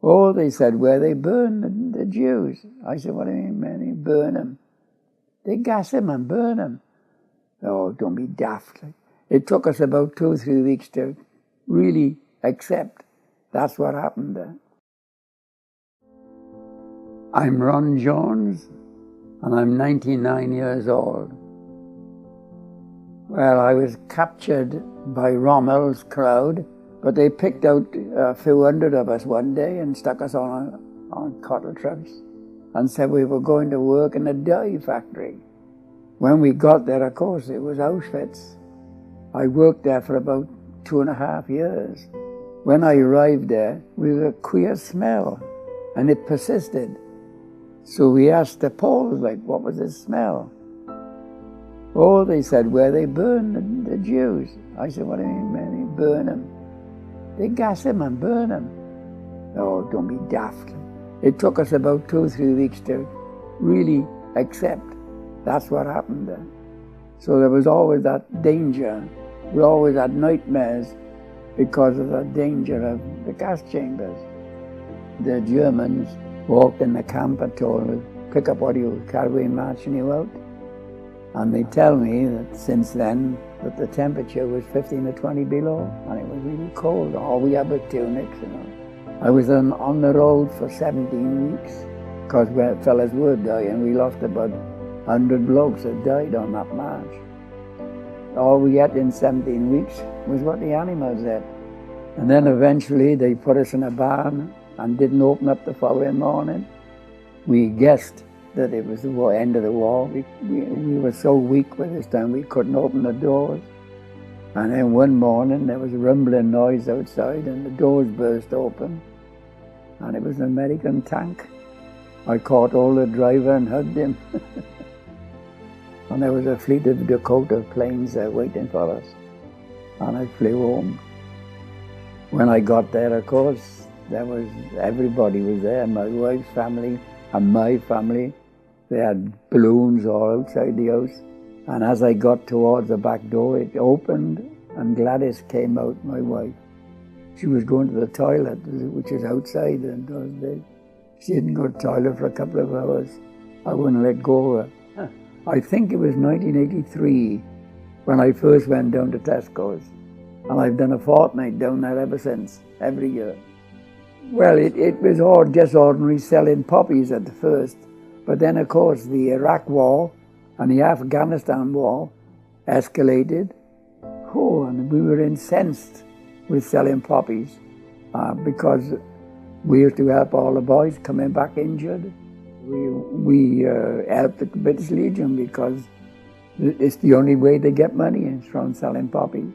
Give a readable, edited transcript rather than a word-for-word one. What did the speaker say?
Oh, they said, where they burn the Jews. I said, what do you mean, man? They burn them. They gas them and burn them. Oh, don't be daft. It took us about 2 or 3 weeks to really accept that's what happened there. I'm Ron Jones, and I'm 99 years old. Well, I was captured by Rommel's crowd, but they picked out a few hundred of us one day and stuck us on cattle trucks and said we were going to work in a dye factory. When we got there, of course, it was Auschwitz. I worked there for about 2.5 years. When I arrived there, we had a queer smell, and it persisted. So we asked the Poles, what was this smell? Oh, they said, where they burn the Jews. I said, what do you mean, man? They burn them. They gas them and burn them. Oh, don't be daft. It took us about 2 or 3 weeks to really accept that's what happened there. So there was always that danger. We always had nightmares because of the danger of the gas chambers. The Germans walked in the camp and told us, pick up what you carry, we're marching you out. And they tell me that since then, that the temperature was 15 to 20 below, and it was really cold. All we had were tunics, I was on the road for 17 weeks, because fellas were dying. We lost about 100 blokes that died on that march. All we had in 17 weeks was what the animals ate. And then eventually they put us in a barn and didn't open up the following morning. We guessed that it was the end of the war. We were so weak by this time we couldn't open the doors. And then one morning there was a rumbling noise outside and the doors burst open. And it was an American tank. I caught hold of the driver and hugged him. And there was a fleet of Dakota planes there waiting for us. And I flew home. When I got there, of course, everybody was there, my wife's family and my family. They had balloons all outside the house. And as I got towards the back door, it opened and Gladys came out, my wife. She was going to the toilet, which is outside in those days. She didn't go to the toilet for a couple of hours. I wouldn't let go of her. I think it was 1983 when I first went down to Tesco's. And I've done a fortnight down there ever since, every year. Well, it was all just ordinary selling poppies at the first. But then, of course, the Iraq War and the Afghanistan War escalated. Oh, and we were incensed with selling poppies because we used to help all the boys coming back injured. We helped the British Legion because it's the only way they get money is from selling poppies.